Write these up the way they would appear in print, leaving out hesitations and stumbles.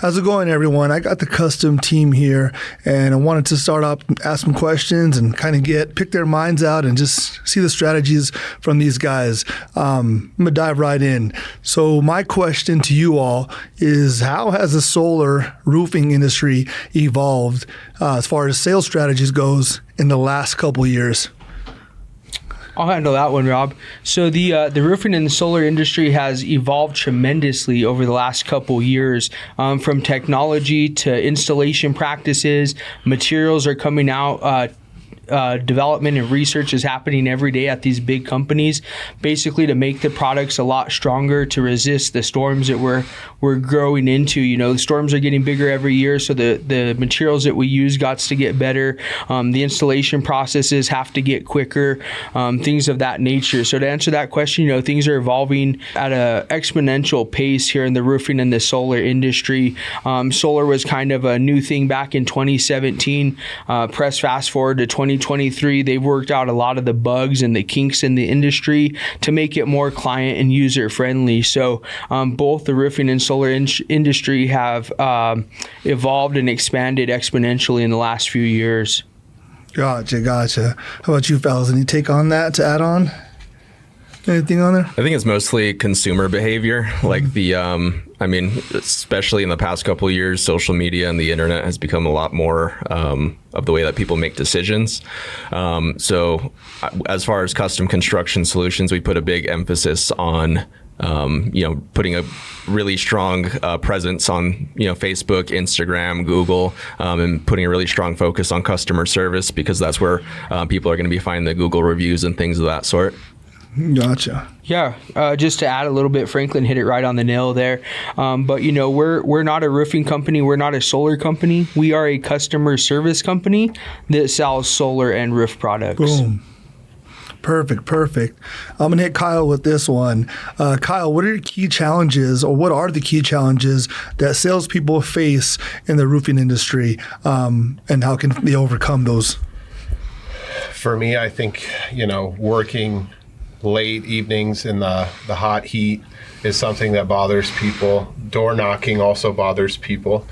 How's it going, everyone? I got the custom team here, and I wanted to start off, ask some questions, and kind of pick their minds out and just see the strategies from these guys. I'm gonna dive right in. So my question to you all is, how has the solar roofing industry evolved as far as sales strategies goes in the last couple of years? I'll handle that one, Rob. So the roofing and the solar industry has evolved tremendously over the last couple years, from technology to installation practices. Materials are coming out. Development and research is happening every day at these big companies, basically to make the products a lot stronger to resist the storms that we're growing into. You know, the storms are getting bigger every year, so the materials that we use got to get better. The installation processes have to get quicker, things of that nature. So to answer that question, you know, things are evolving at an exponential pace here in the roofing and the solar industry. Solar was kind of a new thing back in 2017. Press fast forward to 2023, they've worked out a lot of the bugs and the kinks in the industry to make it more client and user friendly. So both the roofing and solar industry have evolved and expanded exponentially in the last few years. Gotcha. How about you fellas? Any take on that to add on? Anything on there? I think it's mostly consumer behavior. Like especially in the past couple of years, social media and the internet has become a lot more of the way that people make decisions. So as far as custom construction solutions, we put a big emphasis on putting a really strong presence on, Facebook, Instagram, Google, and putting a really strong focus on customer service, because that's where people are going to be finding the Google reviews and things of that sort. Gotcha. Yeah, just to add a little bit, Franklin hit it right on the nail there. But we're not a roofing company. We're not a solar company. We are a customer service company that sells solar and roof products. Boom. Perfect. I'm going to hit Kyle with this one. Kyle, what are the key challenges that salespeople face in the roofing industry, and how can they overcome those? For me, I think, working late evenings in the hot heat is something that bothers people. Door knocking also bothers people.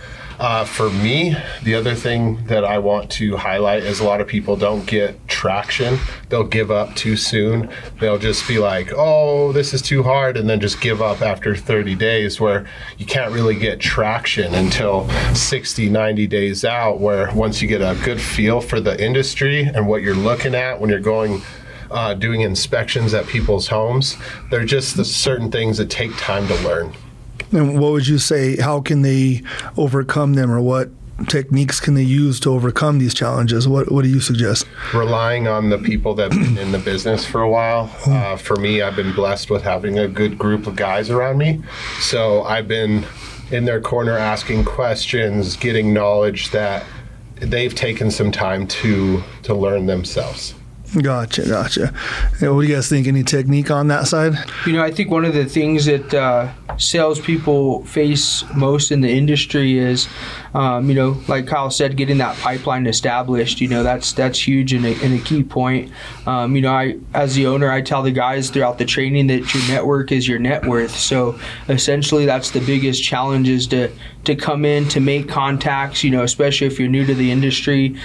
For me, the other thing that I want to highlight is a lot of people don't get traction. They'll give up too soon. They'll just be like, oh, this is too hard, and then just give up after 30 days, where you can't really get traction until 60, 90 days out, where once you get a good feel for the industry and what you're looking at when you're going doing inspections at people's homes, they're just the certain things that take time to learn. And what would you say, how can they overcome them, or what techniques can they use to overcome these challenges? What do you suggest? Relying on the people that have been in the business for a while. For me, I've been blessed with having a good group of guys around me. So I've been in their corner asking questions, getting knowledge that they've taken some time to learn themselves. Gotcha. What do you guys think? Any technique on that side? I think one of the things that salespeople face most in the industry is, like Kyle said, getting that pipeline established. That's huge and a key point. I, as the owner, I tell the guys throughout the training that your network is your net worth. So essentially, that's the biggest challenge, is to come in, to make contacts, especially if you're new to the industry.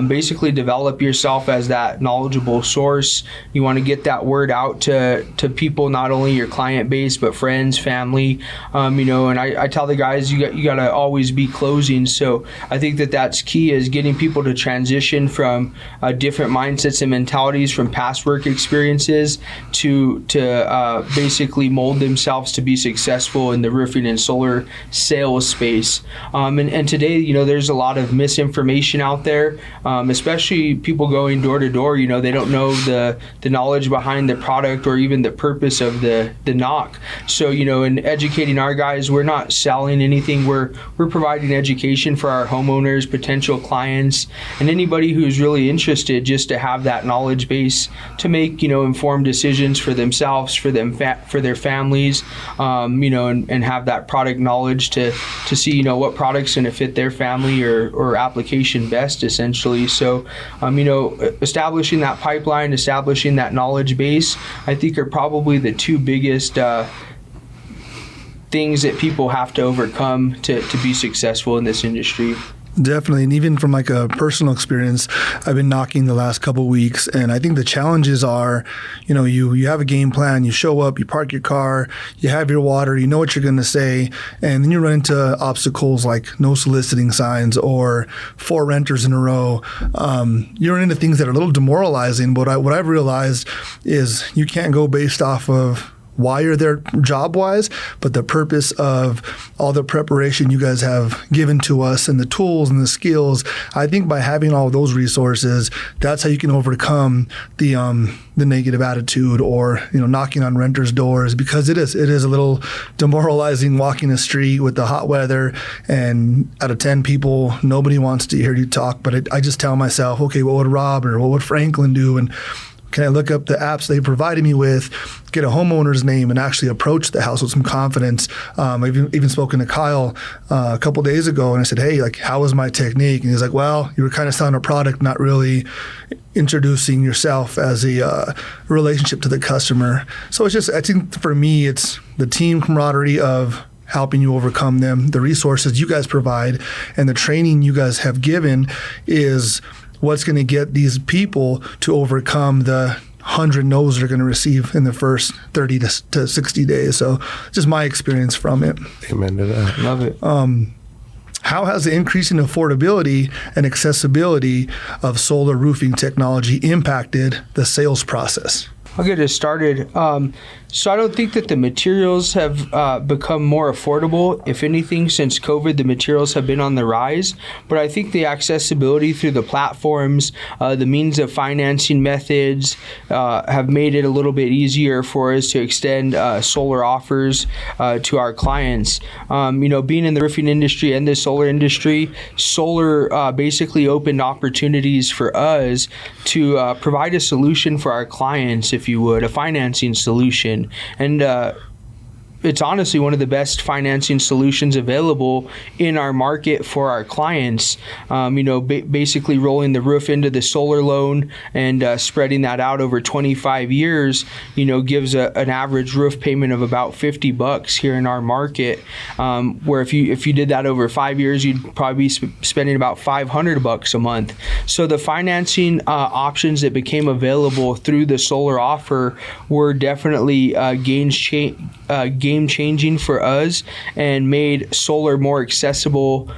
Basically develop yourself as that knowledgeable source. You want to get that word out to people, not only your client base, but friends, family. And I tell the guys, you got to always be closing. So I think that's key, is getting people to transition from different mindsets and mentalities from past work experiences to basically mold themselves to be successful in the roofing and solar sales space. And today, there's a lot of misinformation out there, especially people going door to door. They don't know the knowledge behind the product or even the purpose of the knock. So, in educating our guys, we're not selling anything. We're providing education for our homeowners, potential clients, and anybody who's really interested, just to have that knowledge base to make, informed decisions for themselves, for their families, and have that product knowledge to see, what product's going to fit their family or application best, essentially. So, establishing that pipeline, establishing that knowledge base, I think are probably the two biggest things that people have to overcome to be successful in this industry. Definitely. And even from like a personal experience, I've been knocking the last couple of weeks. And I think the challenges are, you have a game plan, you show up, you park your car, you have your water, you know what you're going to say. And then you run into obstacles like no soliciting signs or 4 renters in a row. You run into things that are a little demoralizing. But what I've realized is you can't go based off of why you're there job-wise, but the purpose of all the preparation you guys have given to us and the tools and the skills. I think by having all those resources, that's how you can overcome the negative attitude or knocking on renters' doors, because it is a little demoralizing walking the street with the hot weather, and out of 10 people, nobody wants to hear you talk. But I just tell myself, okay, what would Rob or what would Franklin do? And can I look up the apps they provided me with, get a homeowner's name, and actually approach the house with some confidence? I've even spoken to Kyle a couple days ago, and I said, hey, like, how was my technique? And he's like, well, you were kind of selling a product, not really introducing yourself as a relationship to the customer. So it's just, I think for me, it's the team camaraderie of helping you overcome them, the resources you guys provide, and the training you guys have given is what's going to get these people to overcome the 100 no's they're going to receive in the first 30 to 60 days. So just my experience from it. Amen to that. Love it. How has the increasing affordability and accessibility of solar roofing technology impacted the sales process? I'll get us started. So I don't think that the materials have become more affordable. If anything, since COVID, the materials have been on the rise. But I think the accessibility through the platforms, the means of financing methods have made it a little bit easier for us to extend solar offers to our clients. Being in the roofing industry and the solar industry, solar basically opened opportunities for us to provide a solution for our clients, if you would, a financing solution. And it's honestly one of the best financing solutions available in our market for our clients. Basically rolling the roof into the solar loan and spreading that out over 25 years, gives an average roof payment of about $50 here in our market. Where if you did that over 5 years, you'd probably be spending about $500 a month. So the financing options that became available through the solar offer were definitely game-changing for us and made solar more accessible,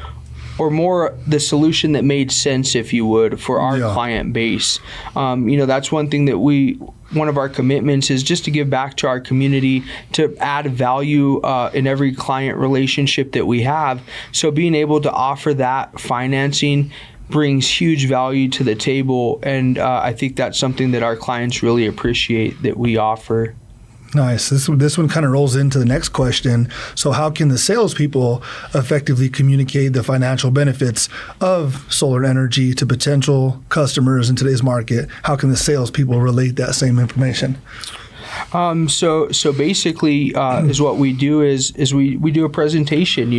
or more the solution that made sense, if you would, for our client base. That's one thing that one of our commitments is just to give back to our community, to add value in every client relationship that we have. So being able to offer that financing brings huge value to the table, and I think that's something that our clients really appreciate that we offer. Nice. This one kind of rolls into the next question. So how can the salespeople effectively communicate the financial benefits of solar energy to potential customers in today's market? How can the salespeople relate that same information? So basically, is what we do is we do a presentation.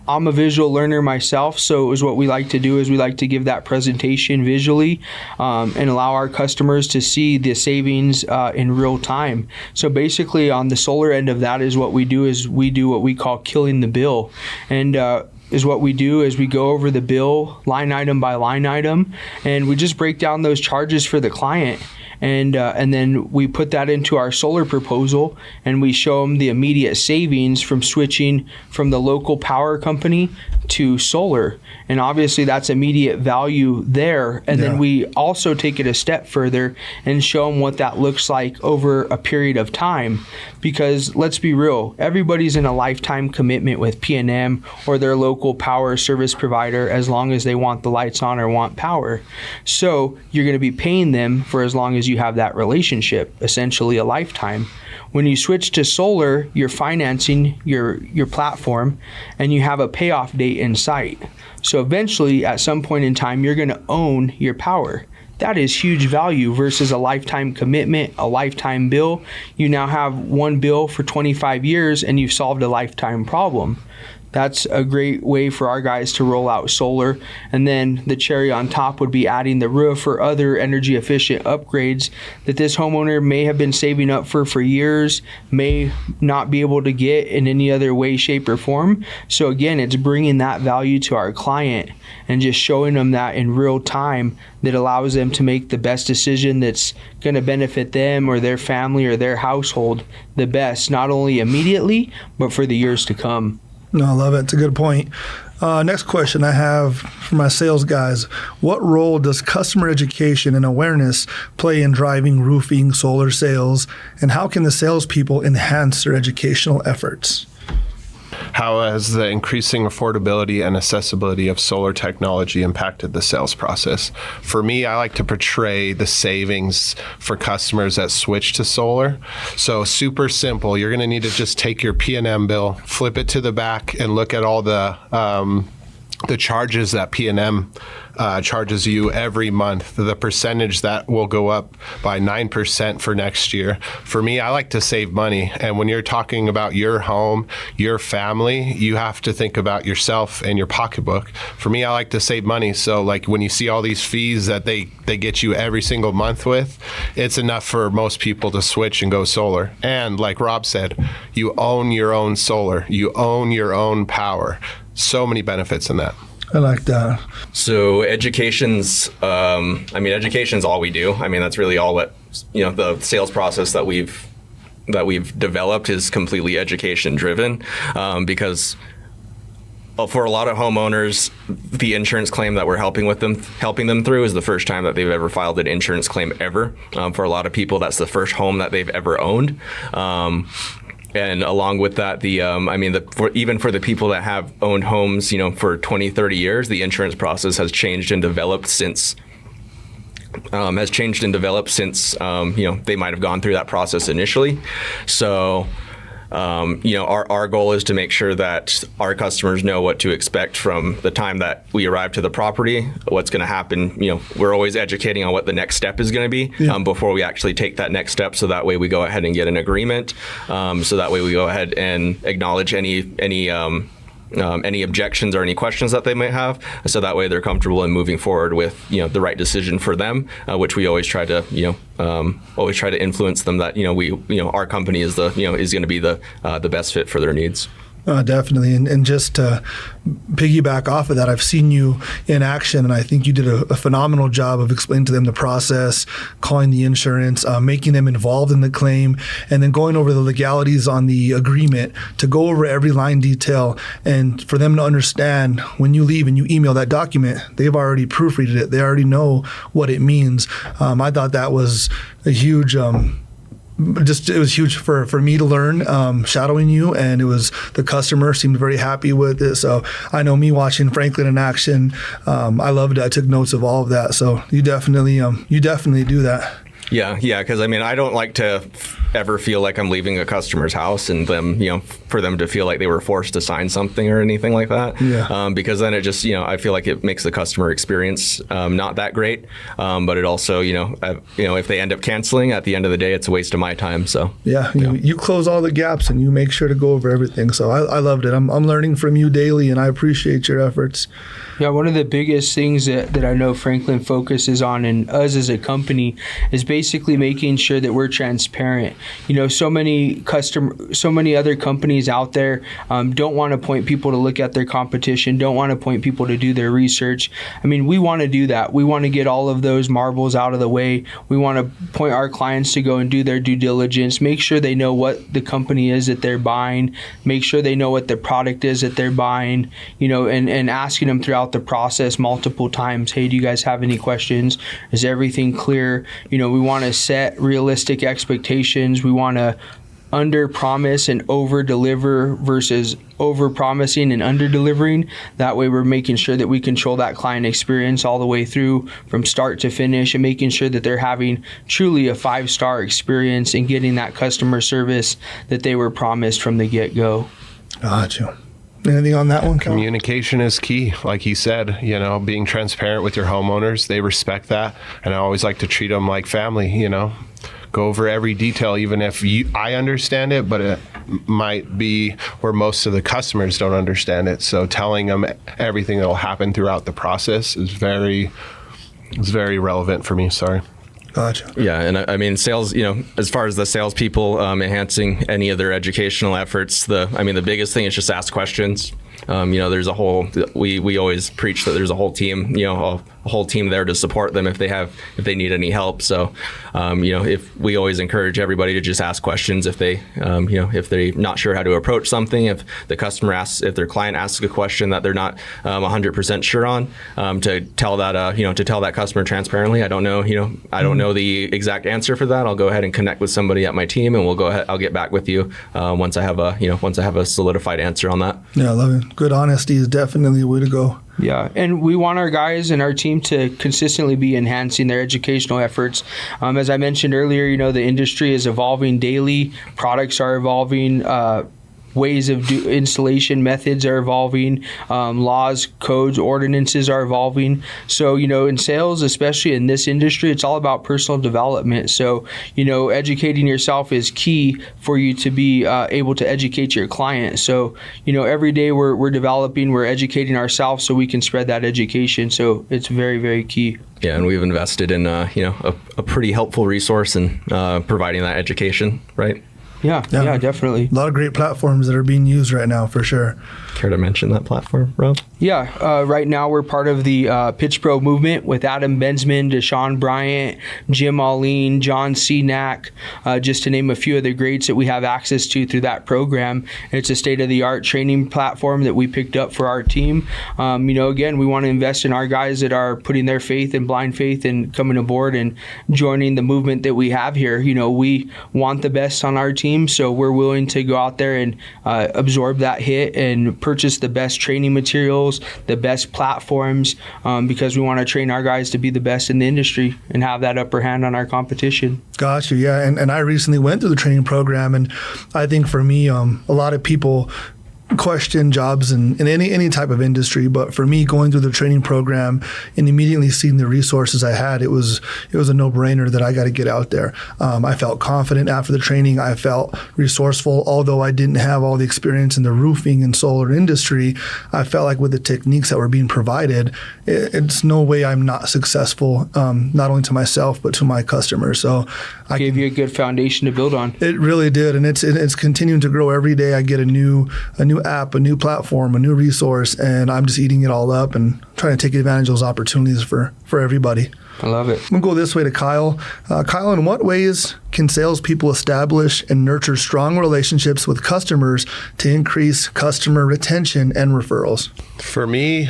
I'm a visual learner myself, so is what we like to do is we like to give that presentation visually and allow our customers to see the savings in real time. So basically on the solar end of that is what we do what we call killing the bill. And is what we do is we go over the bill line item by line item, and we just break down those charges for the client. And then we put that into our solar proposal, and we show them the immediate savings from switching from the local power company to solar. And obviously that's immediate value there. And then we also take it a step further and show them what that looks like over a period of time. Because let's be real, everybody's in a lifetime commitment with PNM or their local power service provider as long as they want the lights on or want power. So you're going to be paying them for as long as you have that relationship, essentially a lifetime. When you switch to solar, you're financing your platform, and you have a payoff date in sight. So eventually, at some point in time, you're going to own your power. That is huge value versus a lifetime commitment, a lifetime bill. You now have one bill for 25 years, and you've solved a lifetime problem. that's a great way for our guys to roll out solar. And then the cherry on top would be adding the roof or other energy efficient upgrades that this homeowner may have been saving up for years, may not be able to get in any other way, shape, or form. So again, it's bringing that value to our client and just showing them that in real time that allows them to make the best decision that's going to benefit them or their family or their household the best, not only immediately, but for the years to come. No, I love it. It's a good point. Next question I have for my sales guys. What role does customer education and awareness play in driving roofing solar sales, and how can the salespeople enhance their educational efforts? How has the increasing affordability and accessibility of solar technology impacted the sales process? For me, I like to portray the savings for customers that switch to solar. So super simple. You're going to need to just take your P&M bill, flip it to the back, and look at all the charges that P&M charges you every month. The percentage that will go up by 9% for next year. For me, I like to save money. And when you're talking about your home, your family, you have to think about yourself and your pocketbook. For me, I like to save money. So like when you see all these fees that they get you every single month with, it's enough for most people to switch and go solar. And like Rob said, you own your own solar. You own your own power. So many benefits in that. I like that. So education's all we do. I mean, that's really all what, the sales process that we've developed is completely education driven, because for a lot of homeowners, the insurance claim that we're helping them through is the first time that they've ever filed an insurance claim ever. For a lot of people, that's the first home that they've ever owned. And along with that, even for the people that have owned homes, for 20, 30 years, the insurance process has changed and developed since they might have gone through that process initially. So, our goal is to make sure that our customers know what to expect from the time that we arrive to the property, what's going to happen. We're always educating on what the next step is going to be before we actually take that next step. So that way we go ahead and get an agreement. So that way we go ahead and acknowledge any objections or any questions that they might have. So that way they're comfortable in moving forward with, the right decision for them, which we always try to, influence them that, our company is is going to be the best fit for their needs. Definitely. And just to piggyback off of that, I've seen you in action, and I think you did a phenomenal job of explaining to them the process, calling the insurance, making them involved in the claim, and then going over the legalities on the agreement to go over every line detail, and for them to understand when you leave and you email that document, they've already proofreaded it. They already know what it means. I thought that was a huge it was huge for me to learn, shadowing you, and the customer seemed very happy with it. So I know me watching Franklin in action, I loved it. I took notes of all of that. So you definitely do that. Yeah, because I don't like to ever feel like I'm leaving a customer's house and them, for them to feel like they were forced to sign something or anything like that. Yeah. Because then it just, I feel like it makes the customer experience not that great. But it also, if they end up canceling, at the end of the day, it's a waste of my time. So you close all the gaps and you make sure to go over everything. So I loved it. I'm learning from you daily, and I appreciate your efforts. Yeah, one of the biggest things that I know Franklin focuses on, and us as a company, is basically making sure that we're transparent. So many other companies out there don't want to point people to look at their competition, don't want to point people to do their research. We want to do that. We want to get all of those marbles out of the way. We want to point our clients to go and do their due diligence, make sure they know what the company is that they're buying, make sure they know what the product is that they're buying, and asking them throughout the process multiple times, hey, do you guys have any questions? Is everything clear? We want to set realistic expectations. We want to under promise and over deliver versus over promising and under delivering. That way we're making sure that we control that client experience all the way through from start to finish, and making sure that they're having truly a 5-star experience and getting that customer service that they were promised from the get-go. Gotcha. Anything on that one, Cal? Communication is key. Like he said, being transparent with your homeowners, they respect that. And I always like to treat them like family, go over every detail, even if I understand it, but might be where most of the customers don't understand it. So telling them everything that will happen throughout the process is very relevant for me. Sorry. Gotcha. Yeah, and I mean, sales, as far as the salespeople enhancing any of their educational efforts, the biggest thing is just ask questions. There's a whole, we always preach that there's a whole team, a whole team there to support them if they need any help. So, if we always encourage everybody to just ask questions if if they're not sure how to approach something, if their client asks a question that they're not 100% sure on, to tell that customer transparently, I don't know the exact answer for that. I'll go ahead and connect with somebody at my team, and I'll get back with you once I have a solidified answer on that. Yeah, I love it. Good honesty is definitely the way to go. Yeah, and we want our guys and our team to consistently be enhancing their educational efforts. As I mentioned earlier, the industry is evolving daily. Products are evolving. Ways of installation methods are evolving. Laws, codes, ordinances are evolving. So, in sales, especially in this industry, it's all about personal development. So, educating yourself is key for you to be able to educate your client. So, every day we're developing, we're educating ourselves so we can spread that education. So it's very, very key. Yeah, and we've invested in a pretty helpful resource in providing that education, right? Yeah, definitely. A lot of great platforms that are being used right now, for sure. Care to mention that platform, Rob? Yeah, right now we're part of the Pitch Pro movement with Adam Bensman, Deshaun Bryant, Jim Alleen, John Cenac, just to name a few of the greats that we have access to through that program. It's a state-of-the-art training platform that we picked up for our team. Again, we want to invest in our guys that are putting their faith and blind faith and coming aboard and joining the movement that we have here. We want the best on our team, so we're willing to go out there and absorb that hit and purchase the best training materials, the best platforms, because we want to train our guys to be the best in the industry and have that upper hand on our competition. Gotcha. Yeah, and I recently went through the training program, and I think for me, a lot of people question jobs in any type of industry, but for me, going through the training program and immediately seeing the resources I had, it was a no-brainer that I got to get out there. I felt confident after the training. I felt resourceful, although I didn't have all the experience in the roofing and solar industry. I felt like with the techniques that were being provided, it's no way I'm not successful, not only to myself but to my customers. So I gave you a good foundation to build on. It really did, and it's continuing to grow every day. I get a new app, a new platform, a new resource, and I'm just eating it all up and trying to take advantage of those opportunities for everybody. I love it. I'm going to go this way to Kyle. Kyle, in what ways can salespeople establish and nurture strong relationships with customers to increase customer retention and referrals? For me,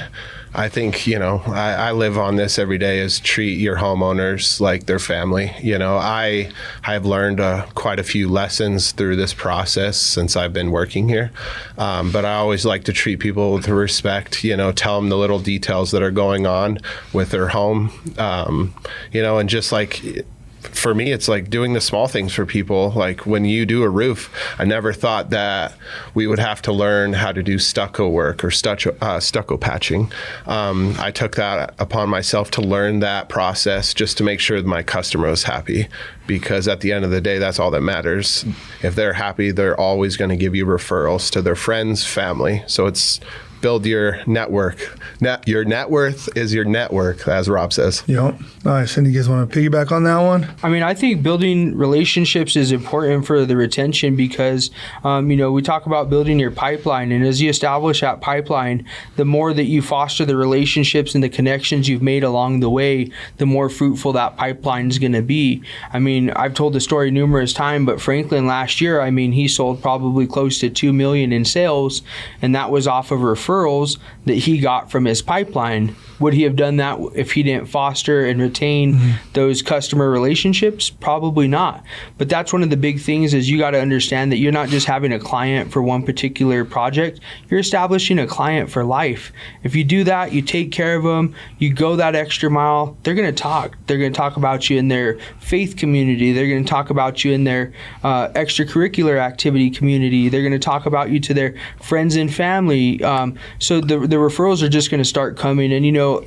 I think, I live on this every day, is treat your homeowners like their family. I have learned quite a few lessons through this process since I've been working here. But I always like to treat people with respect, tell them the little details that are going on with their home, and just like, for me, it's like doing the small things for people. Like when you do a roof, I never thought that we would have to learn how to do stucco work or stucco patching. I took that upon myself to learn that process just to make sure that my customer was happy, because at the end of the day, that's all that matters. If they're happy, they're always going to give you referrals to their friends, family. So it's build your network. Your net worth is your network, as Rob says. Yep. Nice. And you guys want to piggyback on that one? I think building relationships is important for the retention because, we talk about building your pipeline. And as you establish that pipeline, the more that you foster the relationships and the connections you've made along the way, the more fruitful that pipeline is going to be. I've told the story numerous times, but Franklin last year, he sold probably close to $2 million in sales, and that was off of referrals that he got from his pipeline. Would he have done that if he didn't foster and retain those customer relationships? Probably not. But that's one of the big things, is you got to understand that you're not just having a client for one particular project. You're establishing a client for life. If you do that, you take care of them, you go that extra mile, they're going to talk. They're going to talk about you in their faith community. They're going to talk about you in their extracurricular activity community. They're going to talk about you to their friends and family. So the referrals are just going to start coming, and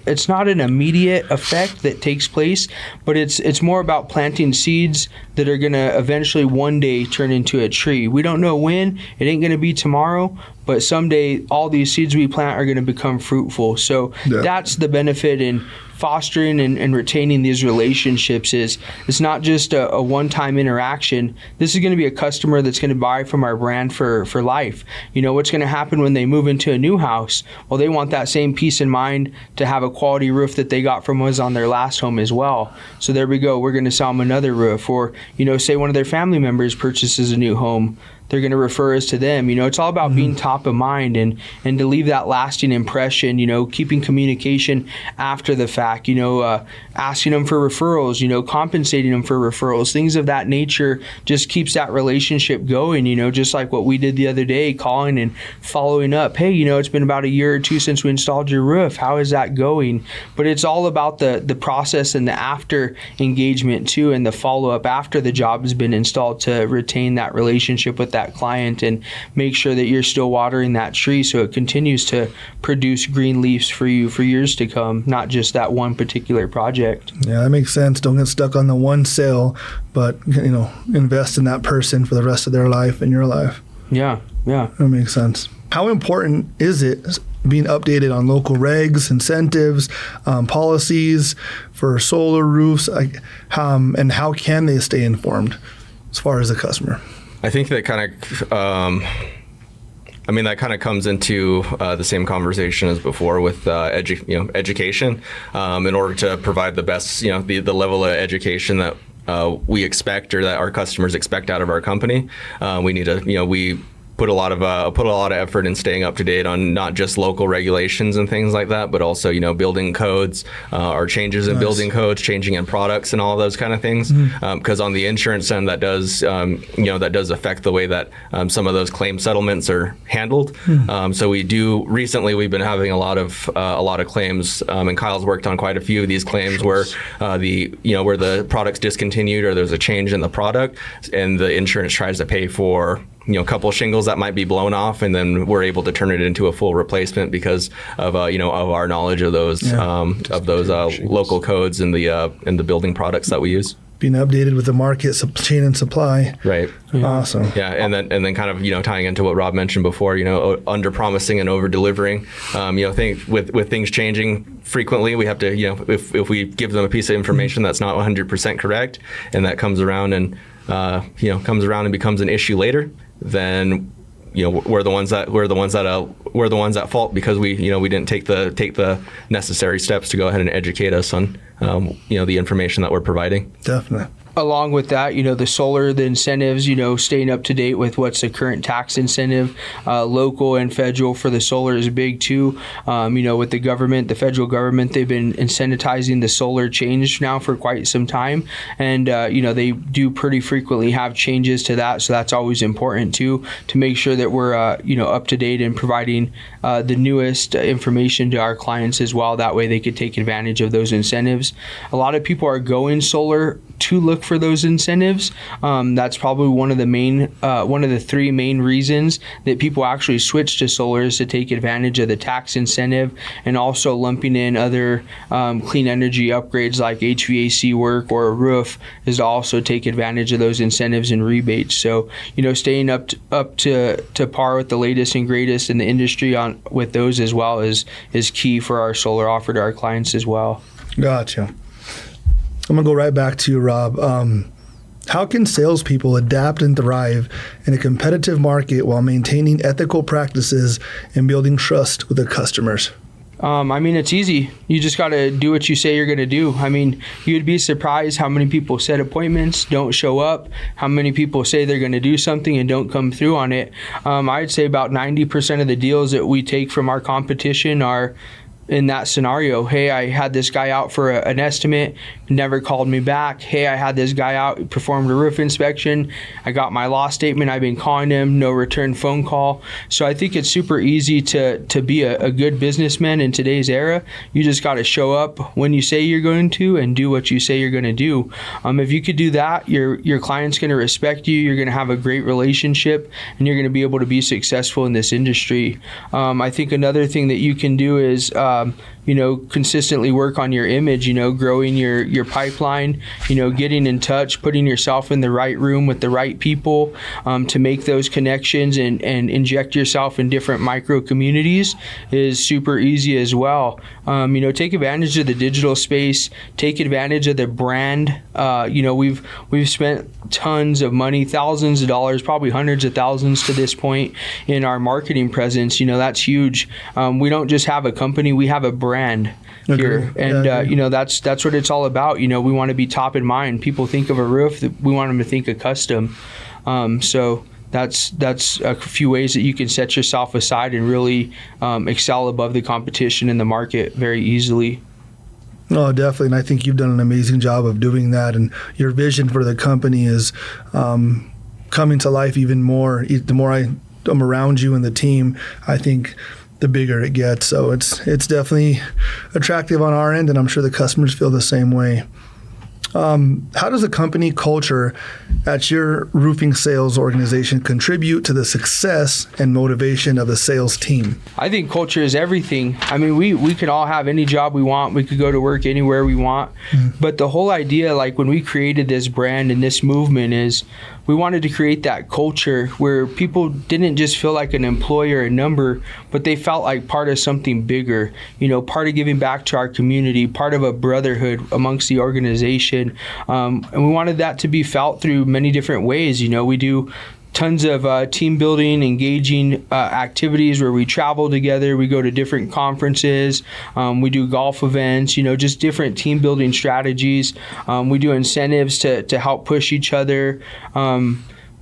it's not an immediate effect that takes place, but it's more about planting seeds that are going to eventually one day turn into a tree. We don't know when. It ain't going to be tomorrow, but someday all these seeds we plant are going to become fruitful. So that's the benefit in fostering and retaining these relationships. It's not just a one-time interaction. This is going to be a customer that's going to buy from our brand for life. What's going to happen when they move into a new house? Well, they want that same peace of mind to have a quality roof that they got from us on their last home as well. So there we go. We're going to sell them another roof. Or, say one of their family members purchases a new home. They're going to refer us to them. It's all about being top of mind and to leave that lasting impression, keeping communication after the fact, asking them for referrals, compensating them for referrals, things of that nature just keeps that relationship going, just like what we did the other day, calling and following up. Hey, it's been about a year or two since we installed your roof. How is that going? But it's all about the process and the after engagement too, and the follow-up after the job has been installed to retain that relationship with that client and make sure that you're still watering that tree so it continues to produce green leaves for you for years to come, not just that one particular project. Yeah, that makes sense. Don't get stuck on the one sale, but invest in that person for the rest of their life and your life. Yeah. That makes sense. How important is it being updated on local regs, incentives, policies for solar roofs, and how can they stay informed as far as the customer? I think that kind of comes into the same conversation as before with education. In order to provide the best, the level of education that we expect or that our customers expect out of our company, we need to, we put a lot of effort in staying up to date on not just local regulations and things like that, but also building codes, or changes in building codes, changing in products, and all those kind of things. Because on the insurance end, that does affect the way that some of those claim settlements are handled. So recently we've been having a lot of claims, and Kyle's worked on quite a few of these claims where where the product's discontinued or there's a change in the product, and the insurance tries to pay for a couple shingles that might be blown off, and then we're able to turn it into a full replacement because of of our knowledge of those local codes and the building products that we use. Being updated with the market chain and supply. Right. Yeah. Awesome. Yeah, and then kind of tying into what Rob mentioned before, under promising and over delivering. With things changing frequently, we have to if we give them a piece of information that's not 100% correct, and that comes around and becomes an issue later, then we're the ones at fault because we didn't take the necessary steps to go ahead and educate us on the information that we're providing. Definitely. Along with that, the solar, the incentives, staying up to date with what's the current tax incentive, local and federal for the solar is big too. With the government, the federal government, they've been incentivizing the solar change now for quite some time. And, they do pretty frequently have changes to that. So that's always important too, to make sure that we're, up to date and providing the newest information to our clients as well. That way they could take advantage of those incentives. A lot of people are going solar to look for those incentives. That's probably one of the three main reasons that people actually switch to solar is to take advantage of the tax incentive, and also lumping in other clean energy upgrades like HVAC work or a roof is to also take advantage of those incentives and rebates. So staying up to par with the latest and greatest in the industry with those as well is key for our solar offer to our clients as well. Gotcha. I'm going to go right back to you, Rob. How can salespeople adapt and thrive in a competitive market while maintaining ethical practices and building trust with their customers? It's easy. You just got to do what you say you're going to do. You'd be surprised how many people set appointments, don't show up, how many people say they're going to do something and don't come through on it. I'd say about 90% of the deals that we take from our competition are in that scenario. Hey, I had this guy out for an estimate, never called me back. Hey, I had this guy out, performed a roof inspection. I got my loss statement. I've been calling him, no return phone call. So I think it's super easy to be a good businessman in today's era. You just got to show up when you say you're going to and do what you say you're going to do. If you could do that, your client's going to respect you. You're going to have a great relationship, and you're going to be able to be successful in this industry. I think another thing that you can do is consistently work on your image, growing your pipeline, getting in touch, putting yourself in the right room with the right people to make those connections and inject yourself in different micro communities is super easy as well. Take advantage of the digital space, take advantage of the brand. We've spent tons of money, thousands of dollars, probably hundreds of thousands to this point in our marketing presence. That's huge. We don't just have a company, we have a brand here. And, that's what it's all about. We want to be top in mind. People think of a roof, we want them to think of custom. So that's a few ways that you can set yourself aside and really excel above the competition in the market very easily. Oh, definitely. And I think you've done an amazing job of doing that. And your vision for the company is coming to life even more. The more I'm around you and the team, I think the bigger it gets. So it's definitely attractive on our end, and I'm sure the customers feel the same way. How does the company culture at your roofing sales organization contribute to the success and motivation of the sales team? I think culture is everything. I mean, we could all have any job we want. We could go to work anywhere we want. Mm-hmm. But the whole idea, like when we created this brand and this movement, is we wanted to create that culture where people didn't just feel like an employee or a number, but they felt like part of something bigger, part of giving back to our community, part of a brotherhood amongst the organization. And we wanted that to be felt through many different ways. We do tons of team building, engaging activities where we travel together. We go to different conferences. We do golf events, just different team building strategies. We do incentives to help push each other.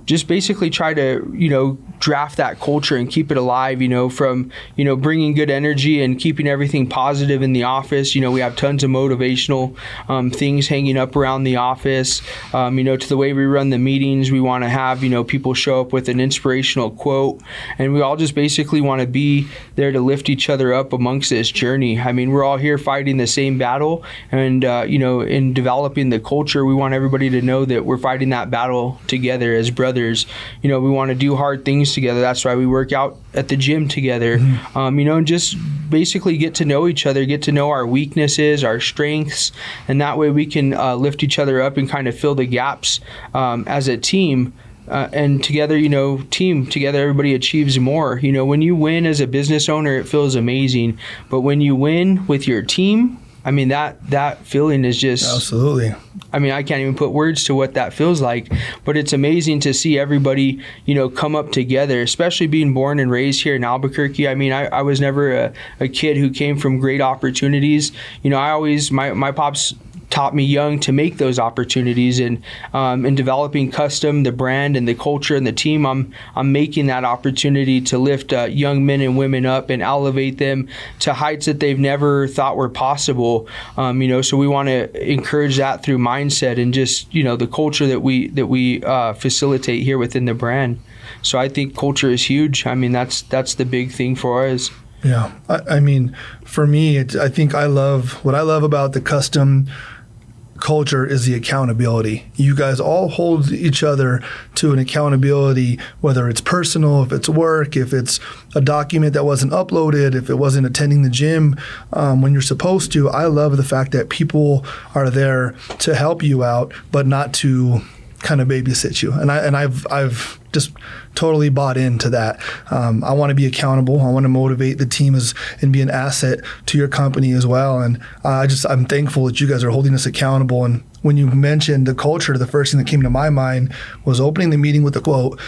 Just basically try to, draft that culture and keep it alive, from, bringing good energy and keeping everything positive in the office. We have tons of motivational things hanging up around the office, to the way we run the meetings. We want to have, people show up with an inspirational quote, and we all just basically want to be there to lift each other up amongst this journey. I mean, we're all here fighting the same battle, and, in developing the culture, we want everybody to know that we're fighting that battle together as brothers. We want to do hard things together. That's why we work out at the gym together. Mm-hmm. And just basically get to know each other, get to know our weaknesses, our strengths, and that way we can lift each other up and kind of fill the gaps as a team. And together, together everybody achieves more. When you win as a business owner, it feels amazing. But when you win with your team, I mean, that feeling is just... Absolutely. I mean, I can't even put words to what that feels like, but it's amazing to see everybody, come up together, especially being born and raised here in Albuquerque. I mean, I was never a kid who came from great opportunities. I always, my pops taught me young to make those opportunities, and in developing Custom, the brand and the culture and the team, I'm making that opportunity to lift young men and women up and elevate them to heights that they've never thought were possible. So we want to encourage that through mindset and just the culture that we facilitate here within the brand. So I think culture is huge. I mean, that's the big thing for us. Yeah, I mean, for me, I think what I love about the Custom culture is the accountability. You guys all hold each other to an accountability, whether it's personal, if it's work, if it's a document that wasn't uploaded, if it wasn't attending the gym when you're supposed to. I love the fact that people are there to help you out, but not to kind of babysit you. And I've just totally bought into that. I want to be accountable. I want to motivate the team and be an asset to your company as well. And I'm thankful that you guys are holding us accountable. And when you mentioned the culture, the first thing that came to my mind was opening the meeting with a quote.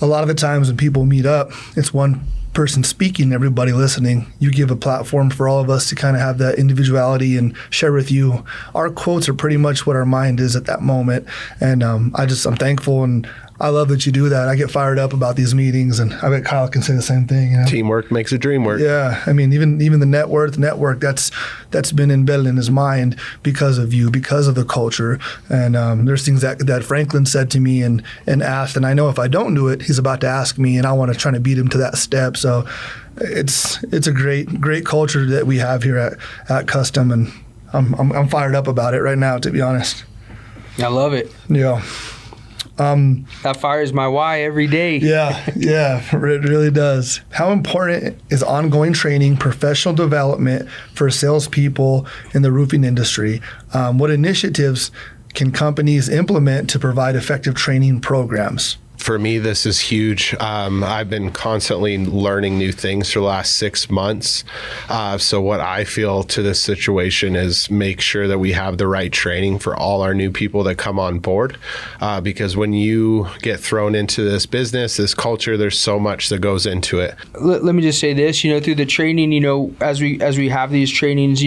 A lot of the times when people meet up, it's one person speaking, everybody listening. You give a platform for all of us to kind of have that individuality and share with you. Our quotes are pretty much what our mind is at that moment. And I'm thankful, and I love that you do that. I get fired up about these meetings, and I bet Kyle can say the same thing. You know? Teamwork makes a dream work. Yeah, I mean, even the network that's been embedded in his mind because of you, because of the culture. And there's things that Franklin said to me and asked, and I know if I don't do it, he's about to ask me, and I want to try to beat him to that step. So it's a great culture that we have here at Custom, and I'm fired up about it right now, to be honest. I love it. Yeah. That fires my why every day. Yeah, it really does. How important is ongoing training, professional development for salespeople in the roofing industry? What initiatives can companies implement to provide effective training programs? For me, this is huge. I've been constantly learning new things for the last 6 months. So what I feel to this situation is make sure that we have the right training for all our new people that come on board. Because when you get thrown into this business, this culture, there's so much that goes into it. Let me just say this, through the training, as we have these trainings,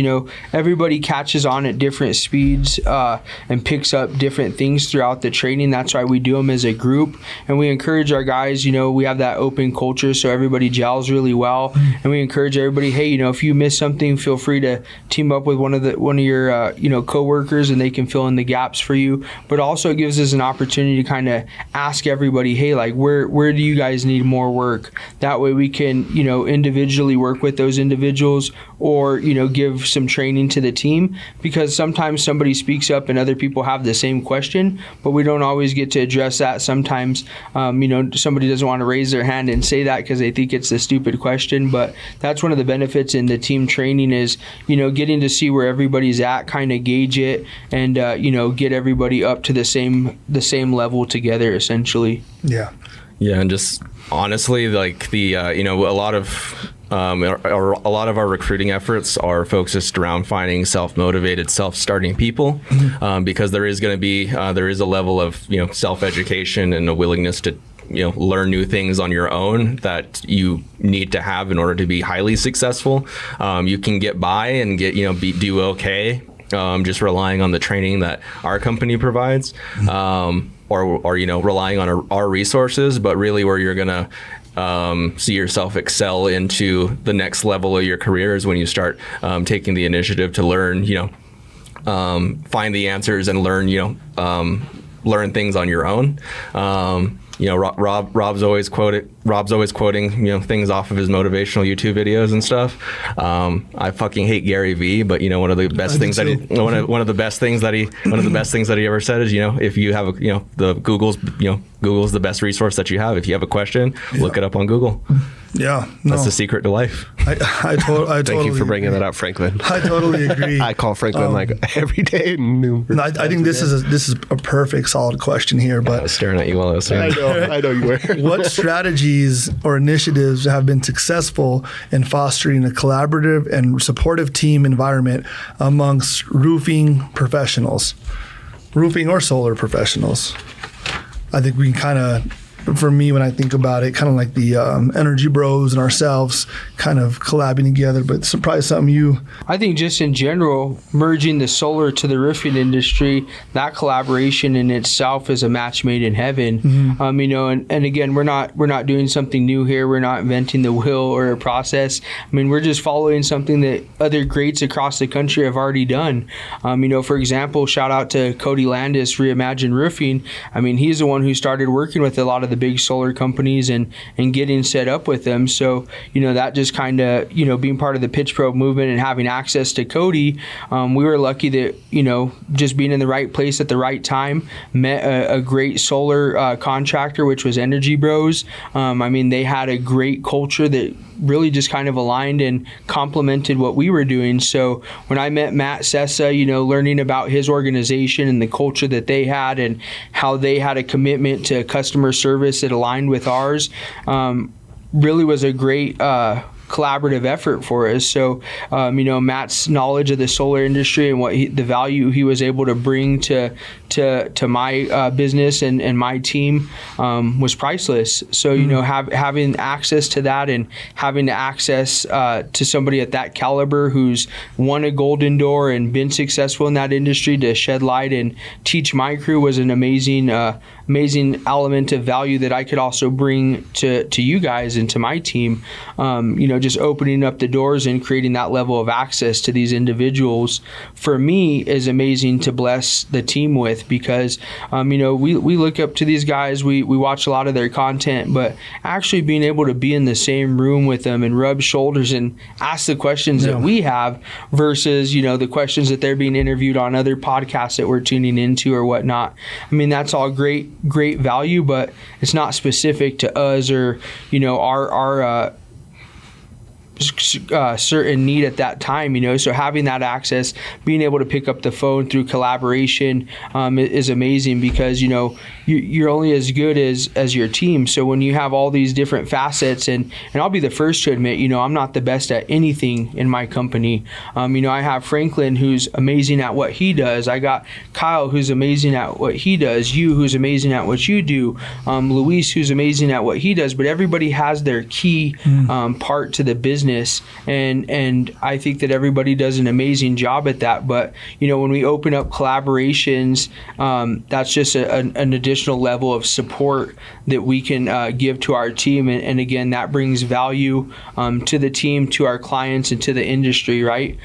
everybody catches on at different speeds and picks up different things throughout the training. That's why we do them as a group. And we encourage our guys, we have that open culture so everybody gels really well. And we encourage everybody, hey, if you miss something, feel free to team up with one of your coworkers, and they can fill in the gaps for you. But also it gives us an opportunity to kind of ask everybody, hey, like where do you guys need more work? That way we can, individually work with those individuals, or, give some training to the team, because sometimes somebody speaks up and other people have the same question, but we don't always get to address that. Sometimes somebody doesn't want to raise their hand and say that because they think it's a stupid question, but that's one of the benefits in the team training is, getting to see where everybody's at, kind of gauge it, and, get everybody up to the same level together, essentially. Yeah. Yeah, and just honestly, like a lot of our recruiting efforts are focused around finding self-motivated, self-starting people, because there is going to be there is a level of self-education and a willingness to learn new things on your own that you need to have in order to be highly successful. You can get by and do okay, just relying on the training that our company provides. Or relying on our resources, but really where you're gonna see yourself excel into the next level of your career is when you start taking the initiative to learn, find the answers and learn things on your own. Rob's always quoting things off of his motivational YouTube videos and stuff. I fucking hate Gary Vee, but one of the best things that he ever said is if you have Google's the best resource that you have. If you have a question, look it up on Google. Yeah, that's the secret to life. I totally Thank you for bringing that up, Franklin. I totally agree. I call Franklin every day. I think this is a perfect, solid question here. But I was staring at you while I was saying. I know you were. What strategies or initiatives have been successful in fostering a collaborative and supportive team environment amongst roofing professionals, roofing or solar professionals? I think we can kind of, for me, when I think about it, kind of like the Energy Bros and ourselves kind of collabing together, but it's probably something I think just in general, merging the solar to the roofing industry, that collaboration in itself is a match made in heaven. Mm-hmm. And again, we're not doing something new here. We're not inventing the wheel or a process. We're just following something that other greats across the country have already done. For example, shout out to Cody Landis, Reimagine Roofing. He's the one who started working with a lot of the big solar companies and getting set up with them. So, that just kind of, being part of the Pitch Pro movement and having access to Cody, we were lucky that, just being in the right place at the right time, met a great solar contractor, which was Energy Bros. They had a great culture that really just kind of aligned and complemented what we were doing. So when I met Matt Sessa, learning about his organization and the culture that they had and how they had a commitment to customer service that aligned with ours, really was a great collaborative effort for us. So, Matt's knowledge of the solar industry and the value he was able to bring to my business and my team was priceless. So, having access to that and having access to somebody at that caliber who's won a Golden Door and been successful in that industry to shed light and teach my crew was an amazing amazing element of value that I could also bring to you guys and to my team. Just opening up the doors and creating that level of access to these individuals for me is amazing to bless the team with, because we look up to these guys, we watch a lot of their content, but actually being able to be in the same room with them and rub shoulders and ask the questions that we have versus the questions that they're being interviewed on other podcasts that we're tuning into or whatnot. I mean, that's all great value, but it's not specific to us or our certain need at that time, so having that access, being able to pick up the phone through collaboration is amazing, because you're only as good as your team. So when you have all these different facets, and I'll be the first to admit, I'm not the best at anything in my company. I have Franklin, who's amazing at what he does. I got Kyle, who's amazing at what he does. You, who's amazing at what you do. Luis, who's amazing at what he does. But everybody has their key part to the business. And I think that everybody does an amazing job at that. But when we open up collaborations, that's just an additional level of support that we can give to our team, and again, that brings value to the team, to our clients, and to the industry, right?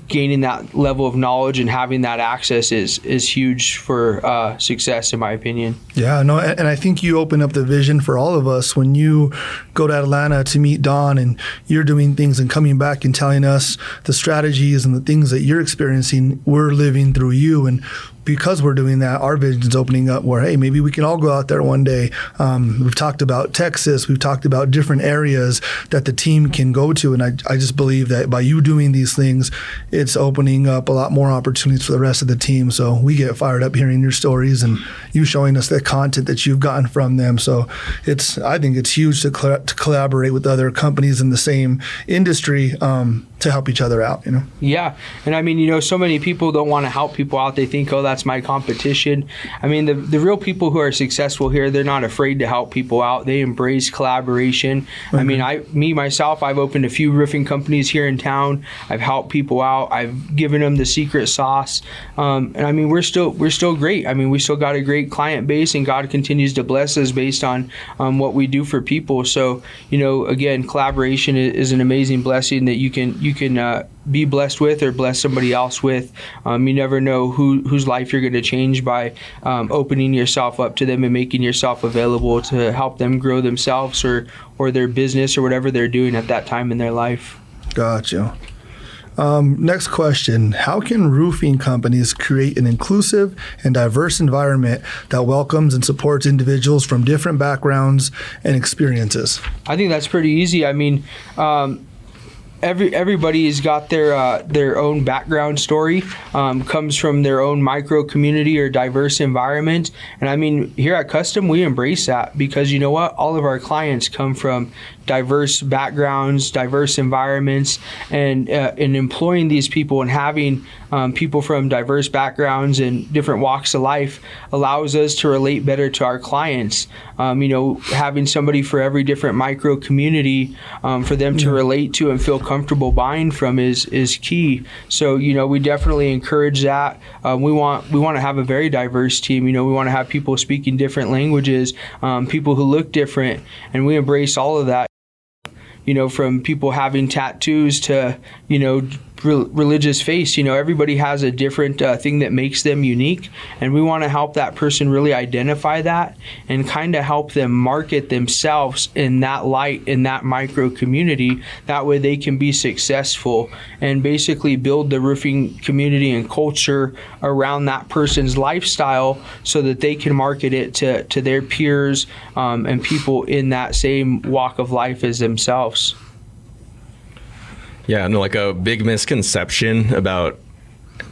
Gaining that level of knowledge and having that access is huge for success, in my opinion. Yeah, no, and I think you open up the vision for all of us when you go to Atlanta to meet Don, and you're doing things and coming back and telling us the strategies and the things that you're experiencing, we're living through you. And because we're doing that, our vision's opening up where, hey, maybe we can all go out there one day. We've talked about Texas. We've talked about different areas that the team can go to. And I just believe that by you doing these things, it's opening up a lot more opportunities for the rest of the team. So we get fired up hearing your stories and you showing us the content that you've gotten from them. So I think it's huge to collaborate with other companies in the same industry to help each other out, Yeah. And I mean, so many people don't want to help people out. They think, oh, that's my competition. I mean, the real people who are successful here, they're not afraid to help people out. They embrace collaboration. Mm-hmm. I mean, myself, I've opened a few roofing companies here in town. I've helped people out. I've given them the secret sauce. And I mean, we're still great. I mean, we still got a great client base, and God continues to bless us based on what we do for people. So, again, collaboration is an amazing blessing that you can be blessed with or bless somebody else with. You never know whose life you're going to change by opening yourself up to them and making yourself available to help them grow themselves or their business or whatever they're doing at that time in their life. Gotcha. Next question. How can roofing companies create an inclusive and diverse environment that welcomes and supports individuals from different backgrounds and experiences? I think that's pretty easy. I mean, everybody's got their own background story, comes from their own micro community or diverse environment. And I mean, here at Custom, we embrace that, because you know what? All of our clients come from diverse backgrounds, diverse environments, and in employing these people and having people from diverse backgrounds and different walks of life allows us to relate better to our clients. Having somebody for every different micro community for them to relate to and feel comfortable buying from is key. So we definitely encourage that. We want to have a very diverse team. We want to have people speaking different languages, people who look different, and we embrace all of that. From people having tattoos to, religious faith. Everybody has a different thing that makes them unique, and we want to help that person really identify that and kind of help them market themselves in that light, in that micro community. That way they can be successful and basically build the roofing community and culture around that person's lifestyle so that they can market it to their peers and people in that same walk of life as themselves. Yeah, no, like a big misconception about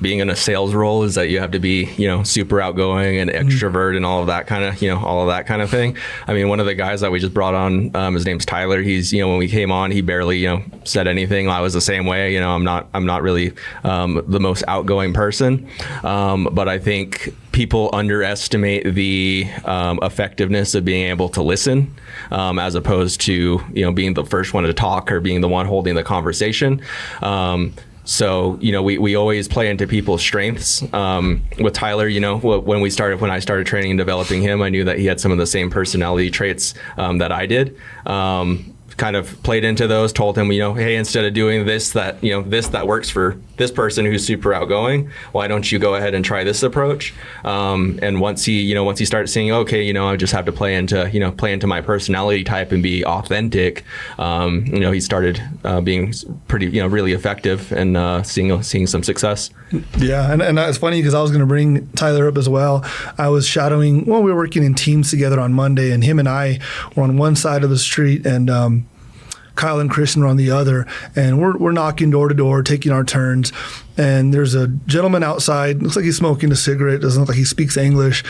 being in a sales role is that you have to be, super outgoing and extrovert and all of that kind of thing. I mean, one of the guys that we just brought on, his name's Tyler. He's, when we came on, he barely, said anything. I was the same way. I'm not really the most outgoing person. But I think people underestimate the effectiveness of being able to listen, as opposed to, being the first one to talk or being the one holding the conversation. So, we always play into people's strengths. With Tyler, when I started training and developing him, I knew that he had some of the same personality traits that I did. Kind of played into those, told him, hey, instead of doing this that works for this person who's super outgoing, why don't you go ahead and try this approach? And once he started seeing, okay, I just have to play into my personality type and be authentic, he started being pretty, really effective and seeing some success. Yeah, and it's funny because I was going to bring Tyler up as well. I was shadowing, we were working in teams together on Monday, and him and I were on one side of the street, and Kyle and Christian were on the other, and we're knocking door to door, taking our turns, and there's a gentleman outside, looks like he's smoking a cigarette, doesn't look like he speaks English.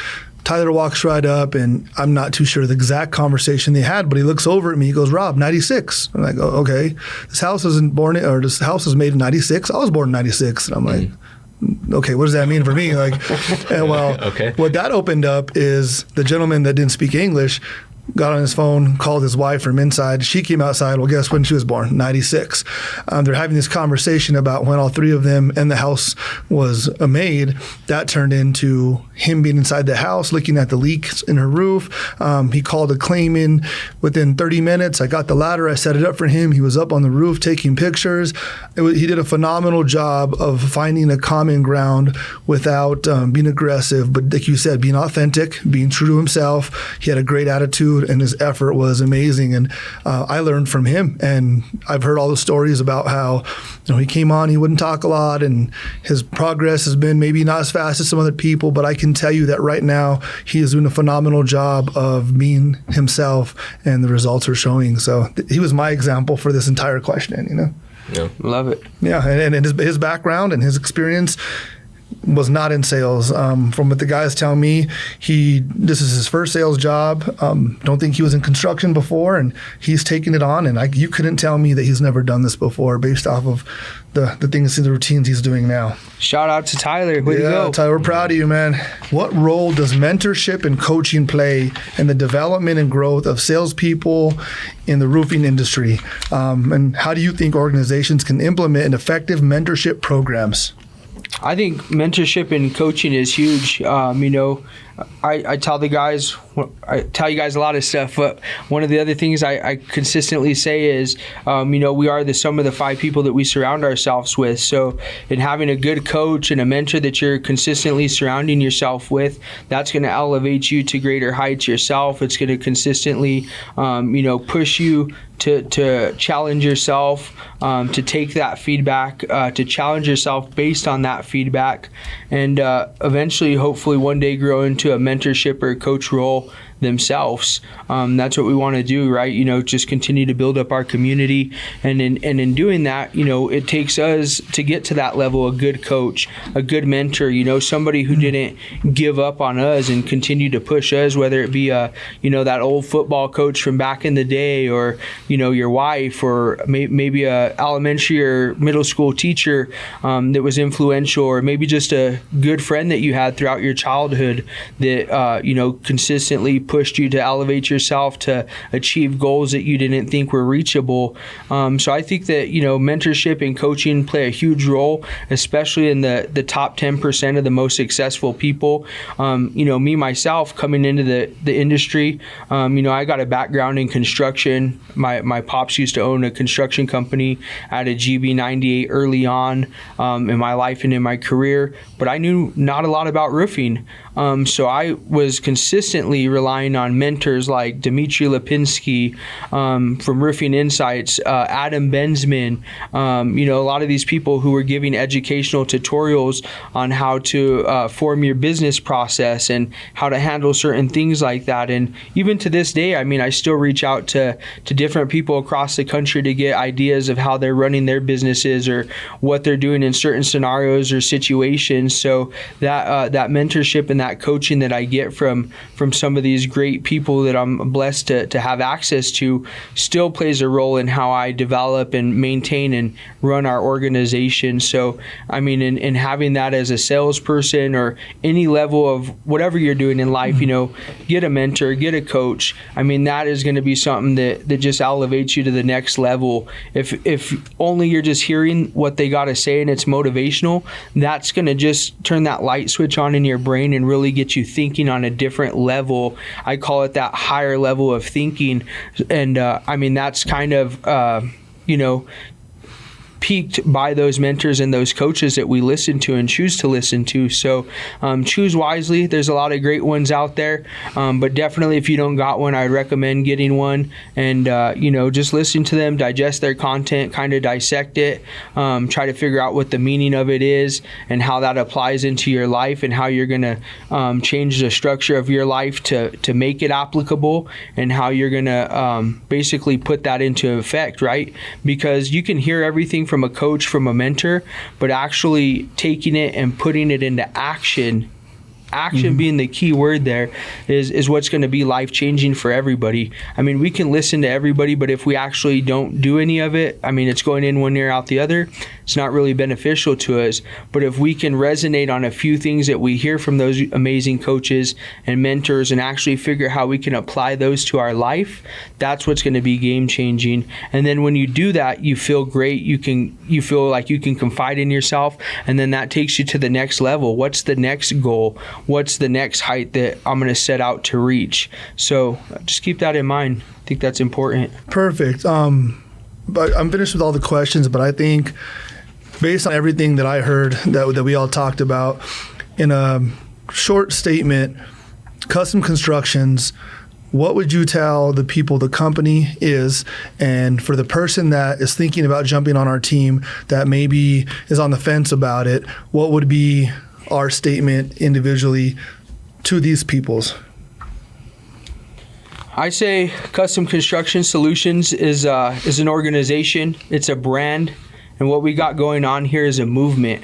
Tyler walks right up, and I'm not too sure the exact conversation they had, but he looks over at me. He goes, "Rob, 96." I'm like, "Oh, okay. This house was made in 96. I was born in 96." And I'm like, okay, what does that mean for me? Okay. What that opened up is the gentleman that didn't speak English got on his phone, called his wife from inside. She came outside. Well, guess when she was born? 96. They're having this conversation about when all three of them and the house was made. That turned into him being inside the house, looking at the leaks in her roof. He called a claim in within 30 minutes. I got the ladder. I set it up for him. He was up on the roof taking pictures. He did a phenomenal job of finding a common ground without being aggressive, but like you said, being authentic, being true to himself. He had a great attitude, and his effort was amazing. And I learned from him. And I've heard all the stories about how he came on, he wouldn't talk a lot, and his progress has been maybe not as fast as some other people, but I can tell you that right now he is doing a phenomenal job of being himself, and the results are showing. So he was my example for this entire question, Yeah. Love it. Yeah, and his background and his experience was not in sales. From what the guys tell me, this is his first sales job. Don't think he was in construction before, and he's taking it on. And you couldn't tell me that he's never done this before based off of the things, the routines he's doing now. Shout out to Tyler. Way to go. Tyler, we're proud of you, man. What role does mentorship and coaching play in the development and growth of salespeople in the roofing industry? And how do you think organizations can implement effective mentorship programs? I think mentorship and coaching is huge. I tell you guys a lot of stuff, but one of the other things I consistently say is, we are the sum of the 5 people that we surround ourselves with. So in having a good coach and a mentor that you're consistently surrounding yourself with, that's going to elevate you to greater heights yourself. It's going to consistently, push you to challenge yourself, to take that feedback, to challenge yourself based on that feedback, and eventually, hopefully, one day grow into a mentorship or coach role themselves. That's what we want to do, right? Just continue to build up our community, and in doing that, it takes us to get to that level, a good coach, a good mentor, somebody who didn't give up on us and continue to push us, whether it be that old football coach from back in the day, or your wife, or maybe a elementary or middle school teacher that was influential, or maybe just a good friend that you had throughout your childhood that consistently pushed you to elevate yourself, to achieve goals that you didn't think were reachable. So I think that mentorship and coaching play a huge role, especially in the top 10% of the most successful people. Me myself, coming into the industry, I got a background in construction. My pops used to own a construction company at a GB98 early on in my life and in my career, but I knew not a lot about roofing. So I was consistently relying on mentors like Dmitry Lipinski from Roofing Insights, Adam Benzman, a lot of these people who were giving educational tutorials on how to form your business process and how to handle certain things like that. And even to this day, I still reach out to different people across the country to get ideas of how they're running their businesses or what they're doing in certain scenarios or situations. So that mentorship and that coaching that I get from some of these great people that I'm blessed to have access to still plays a role in how I develop and maintain and run our organization. So, I mean, in having that as a salesperson or any level of whatever you're doing in life, get a mentor, get a coach. I mean, that is going to be something that just elevates you to the next level. If only you're just hearing what they got to say and it's motivational, that's going to just turn that light switch on in your brain and really get you thinking on a different level. I call it that higher level of thinking. And I mean, that's kind of, peaked by those mentors and those coaches that we listen to and choose to listen to. So choose wisely. There's a lot of great ones out there, but definitely if you don't got one, I'd recommend getting one and, just listen to them, digest their content, kind of dissect it, try to figure out what the meaning of it is and how that applies into your life and how you're going to change the structure of your life to make it applicable and how you're going to basically put that into effect, right? Because you can hear everything from a coach, from a mentor, but actually taking it and putting it into action being the key word there is what's going to be life-changing for everybody. I mean, we can listen to everybody, but if we actually don't do any of it, I mean, it's going in one ear out the other. It's not really beneficial to us. But if we can resonate on a few things that we hear from those amazing coaches and mentors and actually figure how we can apply those to our life, that's what's going to be game-changing. And then when you do that, you feel great. You feel like you can confide in yourself, and then that takes you to the next level. What's the next goal? What's the next height that I'm going to set out to reach? So just keep that in mind. I think that's important. Perfect. But I'm finished with all the questions, but I think based on everything that I heard that we all talked about, in a short statement, Custom Constructions, what would you tell the people the company is, and for the person that is thinking about jumping on our team that maybe is on the fence about it, what would be our statement individually to these peoples? I say Custom Construction Solutions is an organization. It's a brand, and what we got going on here is a movement.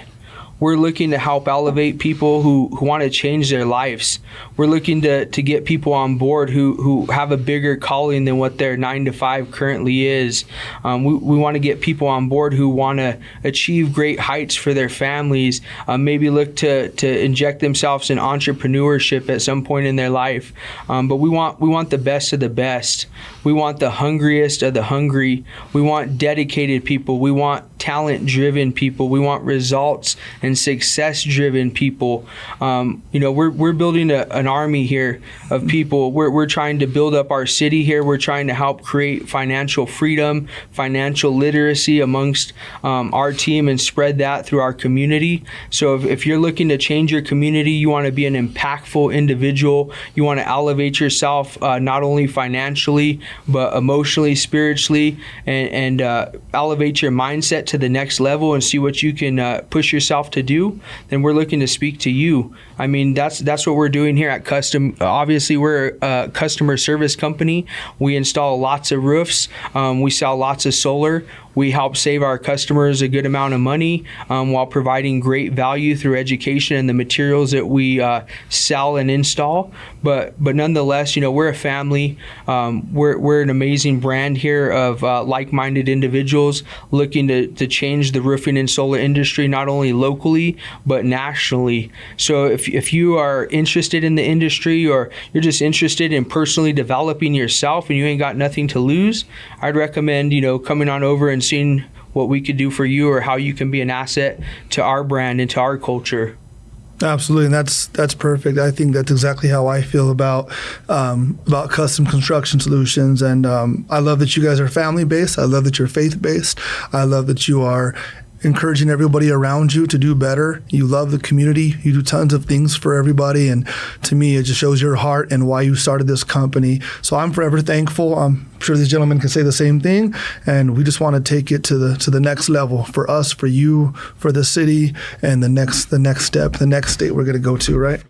We're looking to help elevate people who want to change their lives. We're looking to get people on board who have a bigger calling than what their 9-to-5 currently is. We want to get people on board who want to achieve great heights for their families, maybe look to inject themselves in entrepreneurship at some point in their life. But we want the best of the best. We want the hungriest of the hungry. We want dedicated people. We want talent-driven people. We want results and success-driven people. We're building an army here of people. We're trying to build up our city here. We're trying to help create financial freedom, financial literacy amongst our team and spread that through our community. So if you're looking to change your community, you want to be an impactful individual. You want to elevate yourself not only financially, but emotionally, spiritually, and elevate your mindset to the next level and see what you can push yourself to do, then we're looking to speak to you. I mean, that's what we're doing here at Custom. Obviously, we're a customer service company. We install lots of roofs. We sell lots of solar. We help save our customers a good amount of money while providing great value through education and the materials that we sell and install. But nonetheless, we're a family. We're an amazing brand here of like-minded individuals looking to change the roofing and solar industry, not only locally, but nationally. So if you are interested in the industry, or you're just interested in personally developing yourself and you ain't got nothing to lose, I'd recommend, coming on over and seeing what we could do for you or how you can be an asset to our brand and to our culture. Absolutely, and that's perfect. I think that's exactly how I feel about Custom Construction Solutions, and I love that you guys are family-based. I love that you're faith-based. I love that you are encouraging everybody around you to do better. You love the community. You do tons of things for everybody, and to me, it just shows your heart and why you started this company. So I'm forever thankful. I'm sure these gentlemen can say the same thing, and we just want to take it to the next level for us, for you, for the city, and the next step, the next state we're going to go to, right?